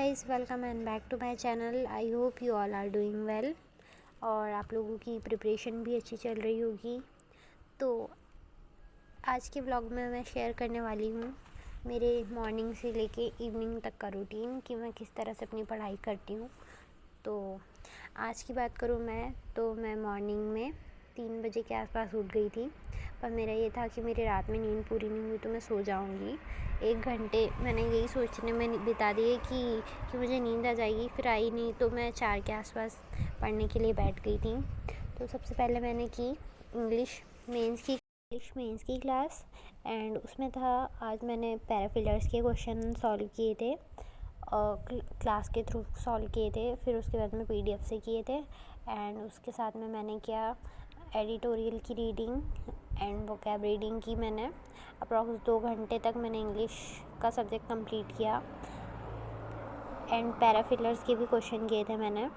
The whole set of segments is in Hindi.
Guys, welcome and back to my channel. I hope you all are doing well और आप लोगों की प्रिपरेशन भी अच्छी चल रही होगी। तो आज के व्लॉग में मैं शेयर करने वाली हूँ मेरे मॉर्निंग से लेके इवनिंग तक का रूटीन कि मैं किस तरह से अपनी पढ़ाई करती हूँ। तो आज की बात करूँ तो मैं मॉर्निंग में 3 बजे के आसपास उठ गई थी। पर मेरा ये था कि मेरी रात में नींद पूरी नहीं हुई तो मैं सो जाऊँगी। 1 घंटे मैंने यही सोचने में बिता दिए कि मुझे नींद आ जाएगी, फिर आई नहीं। तो मैं 4 के आसपास पढ़ने के लिए बैठ गई थी। तो सबसे पहले मैंने की इंग्लिश मेंस की क्लास एंड उसमें था आज मैंने पैराफिलर्स के क्वेश्चन सॉल्व किए थे और क्लास के थ्रू सॉल्व किए थे। फिर उसके बाद में PDF से किए थे एंड उसके साथ में मैंने किया एडिटोरियल की रीडिंग एंड वोकैब रीडिंग की। मैंने अप्रॉक्स 2 घंटे तक मैंने इंग्लिश का सब्जेक्ट कंप्लीट किया एंड पैराफिलर्स के भी क्वेश्चन किए थे मैंने।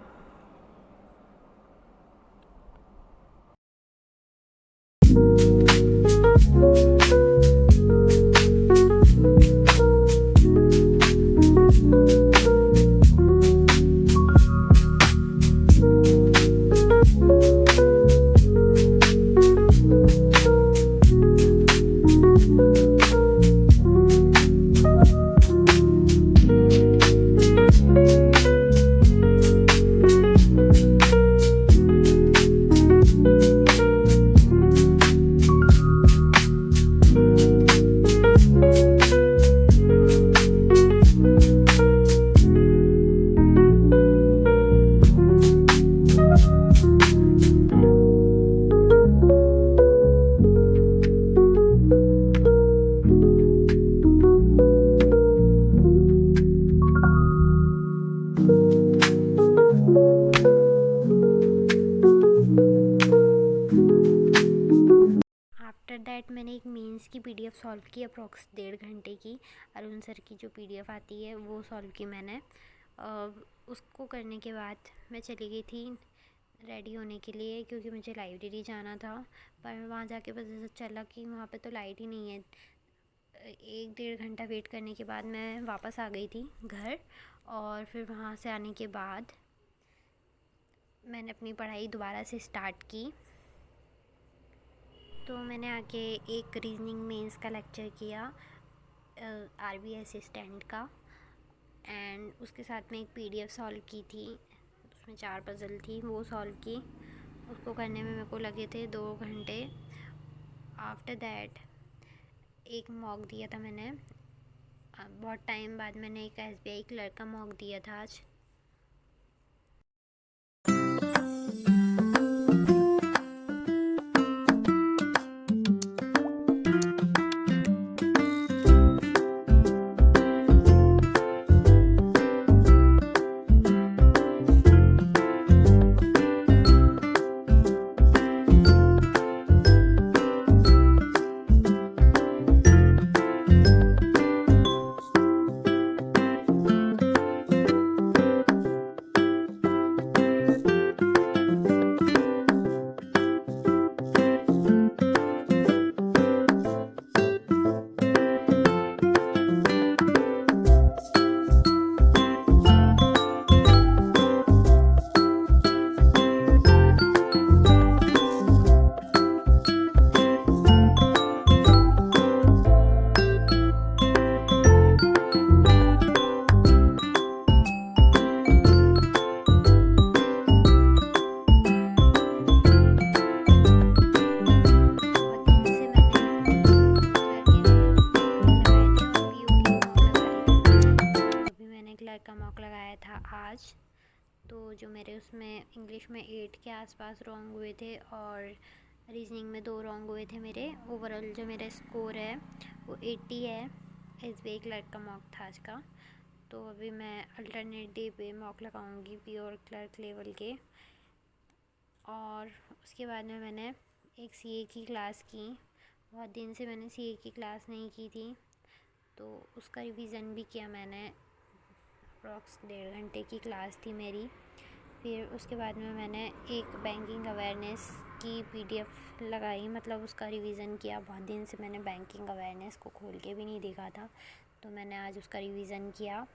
आफ्टर दैट मैंने एक मेंस की PDF सॉल्व की अप्रॉक्स 1.5 घंटे की। अरुण सर की जो PDF आती है वो सॉल्व की मैंने। उसको करने के बाद मैं चली गई थी रेडी होने के लिए क्योंकि मुझे लाइब्रेरी जाना था। पर वहाँ जाके पता चला कि वहाँ पे तो लाइट ही नहीं है। 1-1.5 घंटा वेट करने के बाद मैं वापस आ गई थी घर और फिर वहाँ से आने के बाद मैंने अपनी पढ़ाई दोबारा से स्टार्ट की। तो मैंने आके एक रीजनिंग मेंस का लेक्चर किया RB असिस्टेंट का एंड उसके साथ में एक PDF सॉल्व की थी। उसमें 4 पज़ल थी, वो सॉल्व की। उसको करने में मेरे को लगे थे 2 घंटे। आफ्टर दैट एक मॉक दिया था मैंने। बहुत टाइम बाद मैंने एक SBI क्लर्क का मॉक दिया था आज। क्लर्क का मॉक लगाया था आज। तो जो मेरे उसमें इंग्लिश में 8 के आसपास रॉन्ग हुए थे और रीजनिंग में 2 रॉन्ग हुए थे मेरे। ओवरऑल जो मेरा स्कोर है वो 80 है। SBI क्लर्क का मॉक था आज का। तो अभी मैं अल्टरनेट डे पे मॉक लगाऊंगी प्योर क्लर्क लेवल के। और उसके बाद में मैंने एक CA की क्लास की। बहुत दिन से मैंने CA की क्लास नहीं की थी तो उसका रिवीज़न भी किया मैंने। अप्रॉक्स 1.5 घंटे की क्लास थी मेरी। फिर उसके बाद में मैंने एक बैंकिंग अवेयरनेस की PDF लगाई, मतलब उसका रिवीज़न किया। बहुत दिन से मैंने बैंकिंग अवेयरनेस को खोल के भी नहीं देखा था तो मैंने आज उसका रिवीज़न किया।